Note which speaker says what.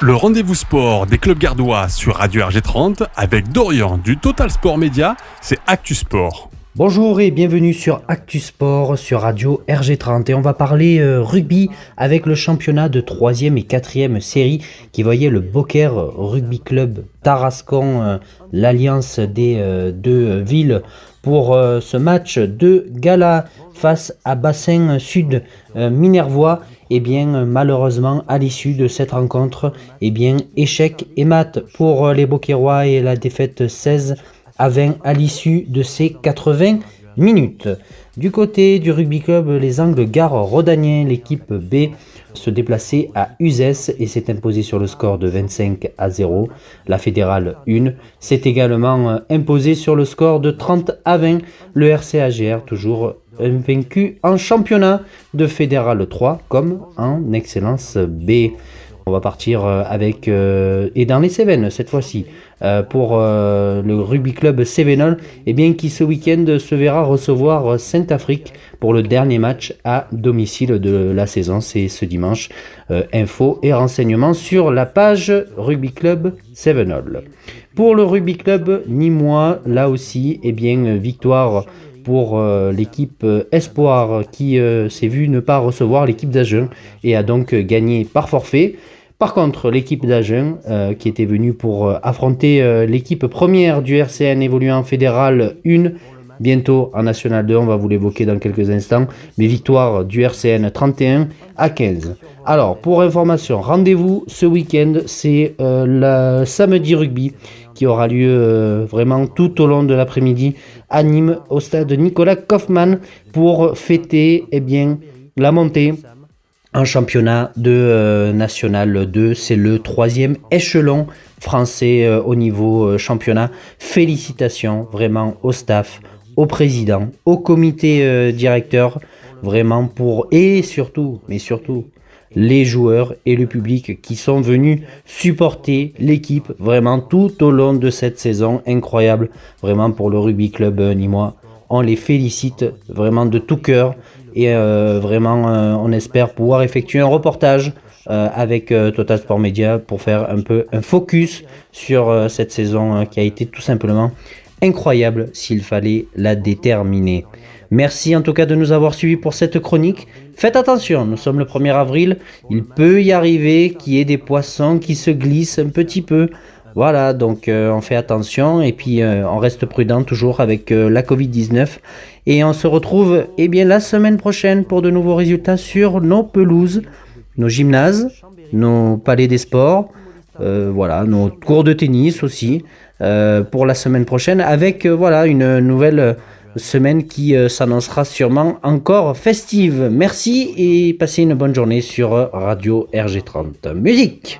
Speaker 1: Le rendez-vous sport des clubs gardois sur Radio RG30 avec Dorian du Total Sport Média, c'est Actu Sport.
Speaker 2: Bonjour et bienvenue sur Actu Sport sur Radio RG30 et on va parler rugby avec le championnat de 3e et 4e série qui voyait le Beaucaire Rugby Club Tarascon, l'alliance des deux villes pour ce match de gala face à Bassin Sud Minervois. Et bien malheureusement à l'issue de cette rencontre, échec et mat pour les Beaucairois et la défaite 16-20 à l'issue de ces 80 minutes. Du côté du rugby club, les Angles Gare Rodaniens, l'équipe B se déplaçait à Uzès et s'est imposée sur le score de 25-0. La fédérale 1 s'est également imposée sur le score de 30-20. Le RCAGR toujours vaincu en championnat de fédérale 3 comme en excellence B. On va partir avec et dans les Cévennes cette fois-ci pour le rugby club Cévenol qui ce week-end se verra recevoir Saint-Afrique pour le dernier match à domicile de la saison. C'est ce dimanche. Infos et renseignements sur la page rugby club Cévenol. Pour le rugby club Nîmois, là aussi victoire pour l'équipe Espoir qui s'est vue ne pas recevoir l'équipe d'Agen et a donc gagné par forfait. Par contre, l'équipe d'Agen qui était venue pour affronter l'équipe première du RCN évoluant en fédérale 1, bientôt en National 2, on va vous l'évoquer dans quelques instants, mais victoire du RCN 31-15. Alors, pour information, rendez-vous ce week-end, c'est le samedi rugby qui aura lieu vraiment tout au long de l'après-midi à Nîmes, au stade Nicolas Kaufmann, pour fêter la montée en championnat de National 2. C'est le 3e échelon français au niveau championnat. Félicitations vraiment au staff, au président, au comité directeur, vraiment et surtout, les joueurs et le public qui sont venus supporter l'équipe vraiment tout au long de cette saison incroyable, vraiment pour le rugby club nîmois. On les félicite vraiment de tout cœur et on espère pouvoir effectuer un reportage avec Total Sport Media pour faire un peu un focus sur cette saison qui a été tout simplement incroyable s'il fallait la déterminer. Merci en tout cas de nous avoir suivis pour cette chronique. Faites attention, nous sommes le 1er avril, il peut y arriver qu'il y ait des poissons qui se glissent un petit peu. Voilà, donc on fait attention et puis on reste prudent toujours avec la Covid-19. Et on se retrouve la semaine prochaine pour de nouveaux résultats sur nos pelouses, nos gymnases, nos palais des sports, nos cours de tennis aussi, pour la semaine prochaine avec une nouvelle semaine qui s'annoncera sûrement encore festive. Merci et passez une bonne journée sur Radio RG30. Musique!